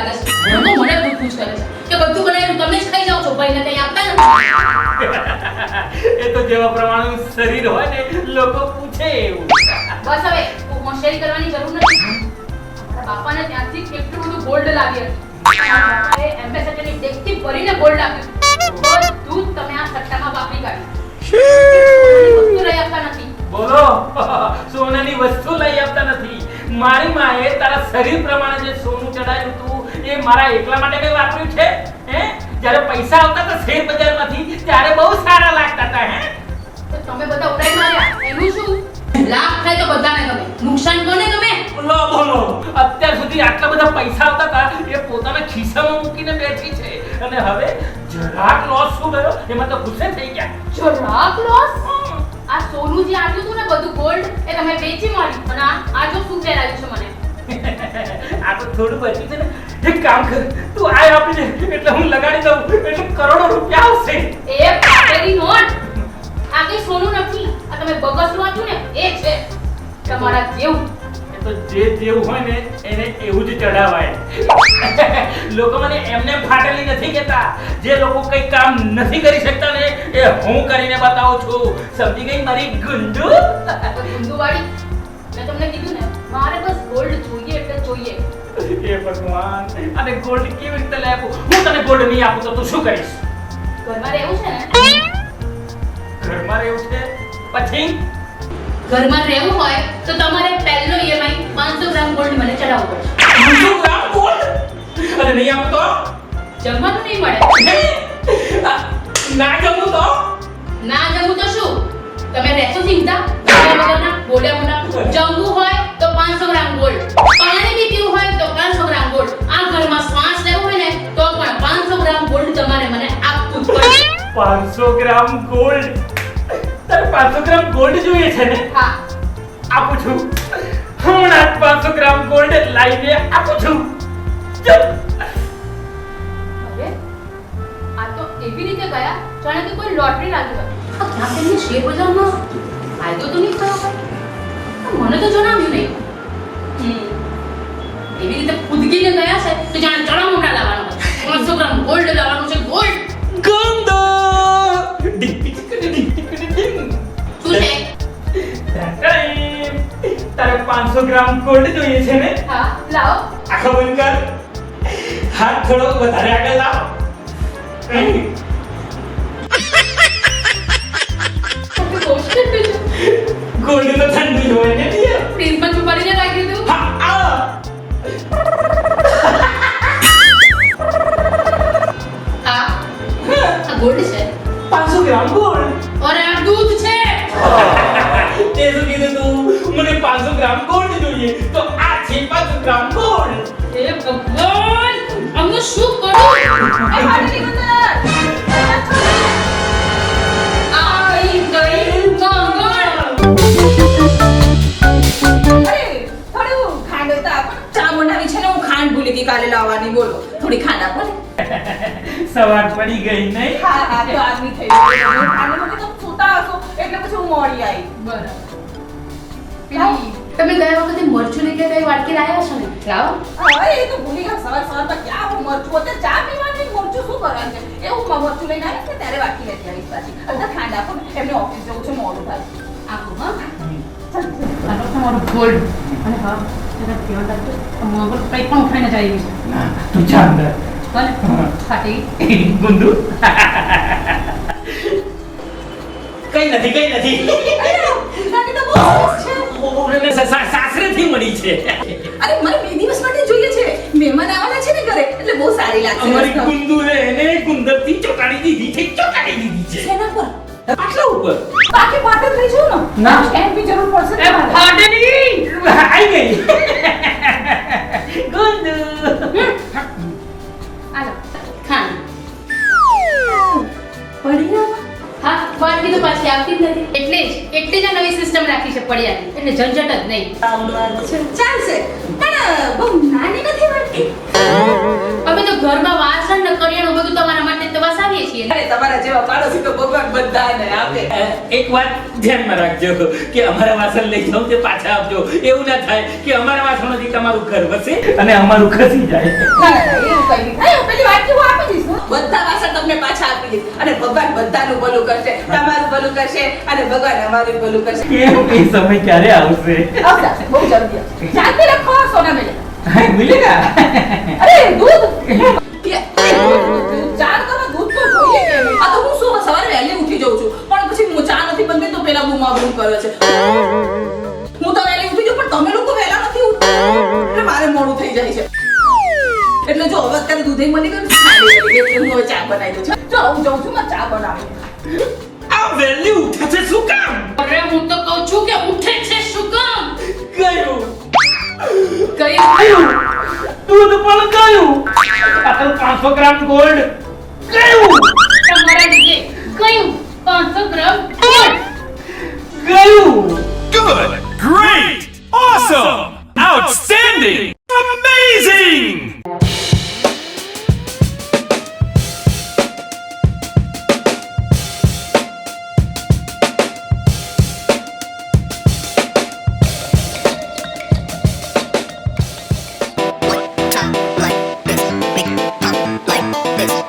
લાગે છે. લોકો મને પૂછ કરે છે કે બધું બનાવીને તમે જ ખાઈ જાઓ છો, ભાઈને કંઈ આપતા નથી. એ તો જેવા પ્રમાણનું શરીર હોય ને લોકો પૂછે એવું. બસ હવે હોશિયારી કરવાની જરૂર નથી. મારા બાપાને ત્યાંથી કેટલું બધું ગોલ્ડ લાવ્યા. એ એમ્બેસેડરની ડેકથી ભરીને ગોલ્ડ આપ્યું. બધું તમે આ સટ્ટામાં વાપરી કાઢ્યું. વસ્તુ લઈ આપતા નથી. બોલો, સોનાની વસ્તુ લઈ આપતા નથી. મારી માએ તારા શરીર પ્રમાણે જે સોનું ચડાવ્યું હતું એ મારા એકલા માટે કઈ વાપર્યું છે? હે? જ્યારે પૈસા આવતા હતા શેર બજારમાંથી ત્યારે બહુ સારા લાગતા હતા. હે? તો તમે બધા ઉડાઈ માર્યા. એનું શું? લાભ થાય તો બધાને ગમે, નુકસાન કોને ગમે? બોલો બોલો, અત્યાર સુધી આટલા બધા પૈસા આવતા હતા એ પોતાના ખિસ્સામાં મૂકીને બેઠી છે અને હવે જરાક લોસ શું ગયો એમાં તો ગુસ્સે થઈ ગયા. જરાક લોસ? આ સોનું જે આપ્યું હતું ને બધું ગોલ્ડ એ તમે વેચી માર્યું. અને આ જો શું પહેરાવ્યું છે મને? આ તો થોડું બચ્યું છે ને. એક કામ કર, તું આ આપી દે એટલે હું લગાડી દઉં એટલે કરોડો રૂપિયા આવશે. એ પાટેલી નોટ. આ કઈ સોનું નથી, આ તમે બગસલું આપ્યું ને એ છે તમારા જેવું. એ તો જે જેવું હોય ને એને એવું જ ચડાવાય. લોકો મને એમને ફાટેલી નથી કહેતા. જે લોકો કઈ કામ નથી કરી શકતા ને એ હું કરીને બતાવું છું. સમજી ગઈ મારી ગુંડુ? ગુંદુવાડી, મેં તમને કીધું ને મારે બસ ગોલ્ડ જોઈએ એટલે જોઈએ. એ ભગવાન, અને ગોલ્ડ કેવી રીતે લઈ આપું? હું તને ગોલ્ડ નહીં આપું તો તું શું કરીશ? ઘરમાં રહેવું છે ને? ઘરમાં રહેવું છે પછી? ઘરમાં રહેવું હોય તો તમારે પહેલો EMI 500 ગ્રામ ગોલ્ડ મને ચડાવવો પડશે. 500 ગ્રામ ગોલ્ડ? અને નહીં આપું તો? જમવાનું નહીં મળે. ના જમું તો? ના જમવું તો શું? તમે રહેશો ચિંતા વગરના બોલ્યા મુના. જમવું હોય તો 500 ગ્રામ ગોલ્ડ, પાણી બી પીવું હોય તો 500 ગ્રામ ગોલ્ડ. આ ઘરમાં શ્વાસ લેવો હોય ને તો પણ 500 ગ્રામ ગોલ્ડ તમારે મને આપવું જ પડશે. 500 ગ્રામ ગોલ્ડ? તારે 500 ગ્રામ ગોલ્ડ જોઈએ છે ને? હા. આપું છું. હમણાં 500 ગ્રામ ગોલ્ડ લાવીને આપું છું. ચલ. હવે આ તો એવી રીતે ગયા જાણે કે કોઈ લોટરી લાગી હોય. આ ક્યાં તેમને શેર બજારમાં ફાયદો તો નહીં થયો હોય? મને તો જણાવ્યું નહીં. એવી રીતે કૂદકીને ગયા છે તો જાણે ચણા મોટા લાવવાનો હોય. 500 ગ્રામ ગોલ્ડ લાવવાનું છે. ગોલ્ડ ગંદો ડિંગ ડિંગ ડિંગ ડિંગ ડિંગ. શું છે? તારે 500 ગ્રામ ગોલ્ડ જોઈએ છે ને? હા, લાવો. આખો બંધ કર. હાથ થોડો વધારે આગળ લાવ. ગોલ્ડ તો ઠંડુ જ હોય ને ડિયર. ફ્રીજમાં છુપાડીને રાખી દીધું. હા આ આ ગોલ્ડ છે. 500 ગ્રામ ગોલ્ડ. અરે આ દૂધ છે. તે શું કીધું તું? મને 500 ગ્રામ ગોલ્ડ જોઈએ તો આ છે 500 ગ્રામ ગોલ્ડ. એ ભગવાન, અમે શું કરું? આઈ ગઈ મંગળ. કાલે લાવવાની બોલો થોડી ખાંડ આપો ને. સવાર પડી ગઈ નહીં? હા હા તો આદમી થઈ ગયો ખાને મને તો સુતા હશો એટલે પછી હું મોડી આવી. બરાબર. પેલી તમે ગયા વખતે મરચું લઈ ગયા વાટકી લાવ્યા છો ને? લાવો. હા એ તો ભૂલી ગયા સવાર સવારમાં ક્યાં હું મરચું અત્યારે ચા પીવાની મરચું શું કરવાનું છે એ હું મરચું લઈને આવીશ ને ત્યારે વાટકી લેતી આવીશ પાછી. અંદર ખાંડ આપો ને એમને ઓફિસ જવું છે મોડું થાય. આપો હા. ચાલો તમારો ગોલ્ડ. અને હા જરા ધ્યાન રાખજો. મગર કંઈ પણ ઉઠાઈને જાય એવી છે. ના, તું જા અંદર. ભલે ફાટી ગુંદુ કઈ નથી. નાની તો બહુ સરસ છે. સાસરેથી મળી છે. અરે મને 2 દિવસ માટે જોઈએ છે. મહેમાન આવવાના છે ને ઘરે એટલે બહુ સારી લાગશે. અમારી ગુંદુ એને ગુંદરથી ચોટાડી દીધી છે. શેના પર? આટલા ઉપર. બાકી પાટે થઈ જાવ ને. ના. સ્ટેન્ડ બી જરૂર પડશે ને મારે. ફાટે નહીં. આવી ગઈ ગુંદુ. આલો ખાન. પડી ગયા હા વાટકી તો પાછી આવતી જ નથી. એટલે જ આ નવી સિસ્ટમ રાખી છે પડિયાની. એટલે ઝંઝટ જ નહીં. ચાલશે પણ બહુ નાની નથી વાટકી. અમે તો ઘરમાં વાસણ ને કરિયાણું બધું તમારા માટે તો વસાવીએ છીએ. અરે તમારા જેવા પાડોશી તો ભગવાન બધાને આપે. એક વાત ધ્યાનમાં રાખજો કે અમારા વાસણ લઈ જાઓ તે પાછા આપજો. એવું ના થાય કે અમારા વાસણોથી તમારું ઘર વસે અને અમારું ખસી જાય. ના, ના, ના, એવું કંઈ નહીં થાય. હું પેલી વાટકી હું આપી દઈશ, હો. બધા વાસણ તમને પાછા આપી દઈશ. અને ભગવાન બધાનું ભલું કરશે, તમારું ભલું કરશે અને ભગવાન અમારું ભલું કરશે. એ સમય ક્યારે આવશે? આવશે, બહુ જલ્દી આવશે. શાંતિ રાખો, સોના મેલે. હા, મિલેગા. અરે દૂધ ચા કરો, દૂધ તો જોઈએ કે નહીં? આ તો હું શું સવારે વહેલી ઉઠી જાઉં છું પણ પછી હું ચા નથી બનતી તો પેલા બૂમાબૂમ કરે છે. હું તો વહેલી ઉઠી જાઉં પણ તમે લોકો વહેલા નથી ઉઠતા એટલે મારે મોડું થઈ જાય છે. એટલે જો હવે અત્યારે દૂધે મળી ગયું એટલે હું હવે ચા બનાવી દઉં છું. ચાલો હું જાઉં છું, મેં ચા બનાવી. આ વહેલી ઉઠે છે શું કામ? અરે હું તો કહું છું કે ઉઠે છે શું કામ? ગયું કઈ દૂધ પણ ગયું. આ તો 500 ગ્રામ ગોલ્ડ ગયું. તમારા લીધે કયું 500 ગ્રામ ગોલ્ડ. ગયું. Good! Great! Awesome! Outstanding! Amazing! One time like this, make it pop like this.